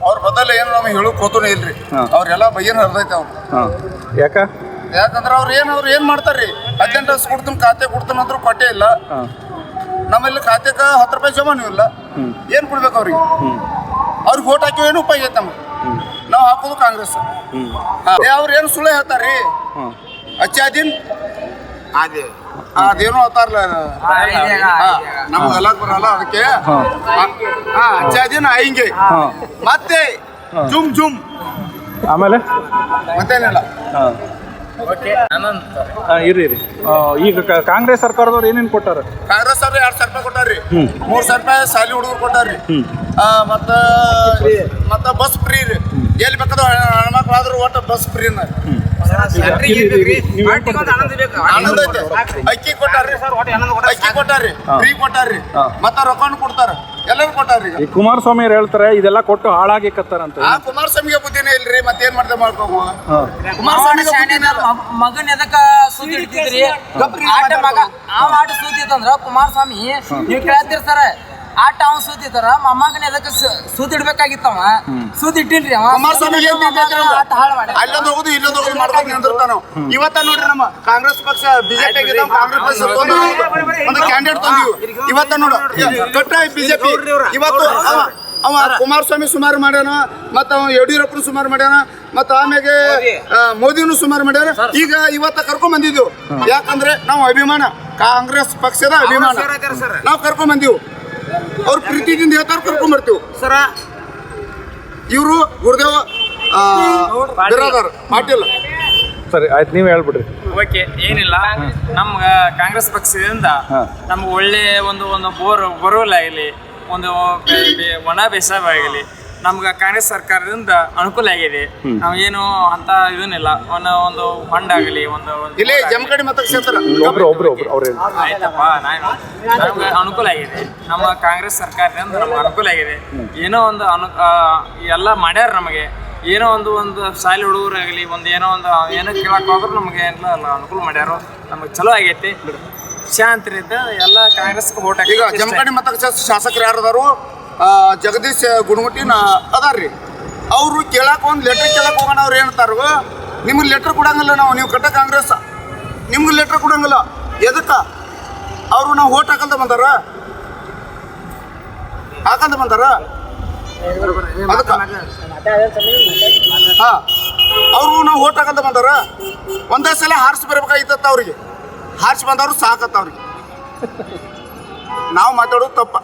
ಅವ್ರ ಬದಲು ಏನು ನಮಗೆ ಹೇಳೋಕೆ ಹೋತೂ ಇಲ್ರಿ. ಅವ್ರೆಲ್ಲ ಬೈಯನ್ ಹರಿದೈತೆ ಅವ್ರು. ಯಾಕಂದ್ರೆ ಅವ್ರು ಏನು ಮಾಡ್ತಾರ್ರಿ, 18 ವರ್ಷ ಕೊಡ್ತೀನಿ ಖಾತೆ ಕೊಡ್ತೀನಿ ಅಂದ್ರೂ ಕೊಟ್ಟೇ ಇಲ್ಲ. ನಮ್ಮಲ್ಲಿ ಖಾತೆಗೆ 10 ರೂಪಾಯಿ ಜಮಾನು ಇಲ್ಲ. ಏನು ಕೊಡ್ಬೇಕು ಅವ್ರಿಗೆ? ಅವ್ರಿಗೆ ಓಟ್ ಹಾಕಿ ಏನು ಉಪಯೋಗ ಐತೆ ನಮ್ಗೆ? ನಾವು ಹಾಕೋದು ಕಾಂಗ್ರೆಸ್. ಅವ್ರು ಏನು ಸುಳ್ಳು ಹೇಳ್ತಾರ್ರಿ, ಅಚ್ಚಾದಿನ್ ಅದೇನೋ ಹೇಳ್ತಾರಲ್ಲ, ನಮ್ಗೆಲ್ಲ ಬರಲ್ಲ ಅದಕ್ಕೆ. ಅಚ್ಚಾದಿನ್ ಹಿಂಗೆ ಮತ್ತೆ ಜುಮ್ ಜುಮ್ ಆಮೇಲೆ ಮತ್ತೇನಿಲ್ಲ. ಇರಿ ಈಗ ಕಾಂಗ್ರೆಸ್ ಸರ್ಕಾರದವ್ರು ಏನೇನು ಕೊಟ್ಟಾರ? ಕಾಂಗ್ರೆಸ್ ಅವ್ರು 2,000 ರೂಪಾಯಿ ಕೊಟ್ಟಾರ್ರಿ, 3,000 ರೂಪಾಯಿ ಶಾಲಿ ಹುಡುಗರು ಕೊಟ್ಟಾರ್ರಿ, ಮತ್ತ ಬಸ್ ಫ್ರೀ ರೀ. ಎಲ್ಲಿ ಬೇಕಾದ್ರೂ ಹೆಣ್ಮಕ್ಳಾದ್ರೂ ಒಟ್ಟು ಬಸ್ ಫ್ರೀನ. ಆನಂದ ಐತೆ. ಅಕ್ಕಿ ಕೊಟ್ಟಾರ್ರಿ, ಫ್ರೀ ಕೊಟ್ಟಾರ್ರಿ, ಮತ್ತ ರೊಕ್ಕನು ಕೊಡ್ತಾರ, ಎಲ್ಲರೂ ಕೊಟ್ಟಾರ್ರಿ. ಈ ಕುಮಾರಸ್ವಾಮಿ ಅವ್ರು ಹೇಳ್ತಾರೆ ಇದೆಲ್ಲ ಕೊಟ್ಟು ಹಾಳಾಗಿ ಕತ್ತಾರಂತ. ಆ ಕುಮಾರಸ್ವಾಮಿಗೆ ಬುದ್ಧಿನೇ ಇಲ್ರಿ, ಮತ್ತೇನ್ ಮಾಡ್ದೆ ಮಾಡ್ಕೋಬೋ. ಮಗನ್ ಎದಕ್ಕ ಸುದ್ದಿ ಹಿಡಿತಿದ್ರಿ? ಆಟ ಮಗ ಅವ ಆಟ ಸುದ್ದಿತ್ತಂದ್ರ ಕುಮಾರಸ್ವಾಮಿ ನೀವ್ ಕೇಳ್ತೀರಿ ಸರ್, ಆಟ ಅವ್ ಸುದ್ದಿತ್ತಾರ ಮೊಮ್ಮಗನ ಎದಕ್ಕ ಸುದ್ದಿ ಇಡ್ಬೇಕಾಗಿತ್ತವ, ಸುದ್ದಿ ಇಟ್ಟಿಲ್ರಿ ಅವ. ಕುಮಾರಸ್ವಾಮಿ ಆಟ ಹಾಳು ಮಾಡಿ ಅಲ್ಲೊಂದು ಹೋಗುದು ಇಲ್ಲೊಂದು ಹೋಗುದು ಮಾಡ್ಕೊಂಡು ನಿಂದಿರ್ತಾನ. ಇವತ್ತ ನೋಡ್ರಿ ನಮ್ಮ ಕಾಂಗ್ರೆಸ್ ಪಕ್ಷ ಬಿಜೆಪಿ ಕಾಂಗ್ರೆಸ್ ಪಕ್ಷ ಒಂದು ಕ್ಯಾಂಡಿಡೇಟ್ ತಂದಿವು. ಇವತ್ತ ನೋಡು ಕಟ್ಟ ಬಿಜೆಪಿ. ಇವತ್ತು ಅವ ಕುಮಾರಸ್ವಾಮಿ ಸುಮಾರು ಮಾಡ್ಯಾನ, ಮತ್ತ ಅವ ಯಡಿಯೂರಪ್ಪನ ಸುಮಾರು ಮಾಡ್ಯಾನ, ಮತ್ತ ಆಮೇಲೆ ಮೋದಿನೂ ಸುಮಾರು ಮಾಡ್ಯಾನ. ಈಗ ಇವತ್ತ ಕರ್ಕೊಂಡ್ ಬಂದಿದ್ದೆವು, ಯಾಕಂದ್ರೆ ನಾವು ಅಭಿಮಾನ, ಕಾಂಗ್ರೆಸ್ ಪಕ್ಷದ ಅಭಿಮಾನ ನಾವು ಕರ್ಕೊಂಡ್ ಬಂದಿವು. ಅವ್ರ ಪ್ರೀತಿದಿಂದ ಹೇಳ್ತಾರ ಕರ್ಕೊಂಡ್ ಬರ್ತೀವಿ ಸರ. ಇವರು ಗುರುದೇವ ಬಿರಾದಾರ್ ಪಾಟೀಲ್. ಸರಿ ಆಯ್ತು, ನೀವೇ ಹೇಳ್ಬಿಡ್ರಿ. ಓಕೆ, ಏನಿಲ್ಲ, ನಮ್ಗೆ ಕಾಂಗ್ರೆಸ್ ಪಕ್ಷದಿಂದ ನಮ್ಗೆ ಒಳ್ಳೆ ಒಂದು ಬೋರ್ವೆಲ್ ಆಗಲಿ, ಒಂದು ಒಣ ಬೇಸಾಯ ಆಗಲಿ, ನಮ್ಗೆ ಕಾಂಗ್ರೆಸ್ ಸರ್ಕಾರದಿಂದ ಅನುಕೂಲ ಆಗಿದೆ. ನಾವು ಏನು ಅಂತ ಇದನ್ನಿಲ್ಲ, ಒಂದು ಹೊಂಡಾಗಲಿ ಒಂದು ಇಲ್ಲೇ ಜಮಖಂಡಿ ಮತಕ್ಷೇತ್ರ ಆಯ್ತಪ್ಪ, ನಮ್ಗೆ ಅನುಕೂಲ ಆಗಿದೆ. ನಮ್ಮ ಕಾಂಗ್ರೆಸ್ ಸರ್ಕಾರದಿಂದ ನಮ್ಗೆ ಅನುಕೂಲ ಆಗಿದೆ. ಏನೋ ಒಂದು ಎಲ್ಲ ಮಾಡ್ಯಾರ ನಮಗೆ. ಏನೋ ಒಂದು ಶಾಲೆ ಹುಡುಗರಾಗಲಿ, ಏನೋ ಕೇಳಕ್ಕೆ ಹೋದ್ರು ನಮಗೆ ಎಲ್ಲ ಅನುಕೂಲ ಮಾಡ್ಯಾರ. ನಮಗೆ ಚಲೋ ಆಗೈತಿ, ಶಾಂತಿರಿದ್ದ ಎಲ್ಲ ಕಾಂಗ್ರೆಸ್ಗೆ ಓಟ್ ಹಾಕಿ. ಈಗ ಜಮಖಂಡಿ ಮತಕ್ಷೇತ್ರ ಶಾಸಕರು ಯಾರದಾರು? ಜಗದೀಶ್ ಗುಣಮಟ್ಟಿನ ಅದಾರ್ರಿ. ಅವರು ಕೇಳಕ್ಕೆ ಒಂದು ಲೆಟರ್ ಕೇಳಕ್ಕೆ ಹೋಗೋಣ. ಅವ್ರು ಏನಂತಾರ, ನಿಮ್ಗೆ ಲೆಟರ್ ಕೊಡಂಗಿಲ್ಲ ನಾವು, ನೀವು ಕಟ್ಟ ಕಾಂಗ್ರೆಸ್ ನಿಮ್ಗೆ ಲೆಟರ್ ಕೊಡಂಗಿಲ್ಲ. ಎದಕ್ಕೆ? ಅವರು ನಾವು ಓಟ್ ಹಾಕಂತ ಬಂದಾರ, ಅದಕ್ಕೆ ಅವರು ನಾವು ಓಟ್ ಹಾಕಂತ ಬಂದಾರ. ಒಂದೇ ಸಲ ಹಾರಿಸಿ ಬರ್ಬೇಕಾಗಿತ್ತ ಅವ್ರಿಗೆ. ಹಾರಿಸಿ ಬಂದವರು ಸಾಕತ್ತ ಅವ್ರಿಗೆ. ನಾವು ಮಾತಾಡೋದು ತಪ್ಪ.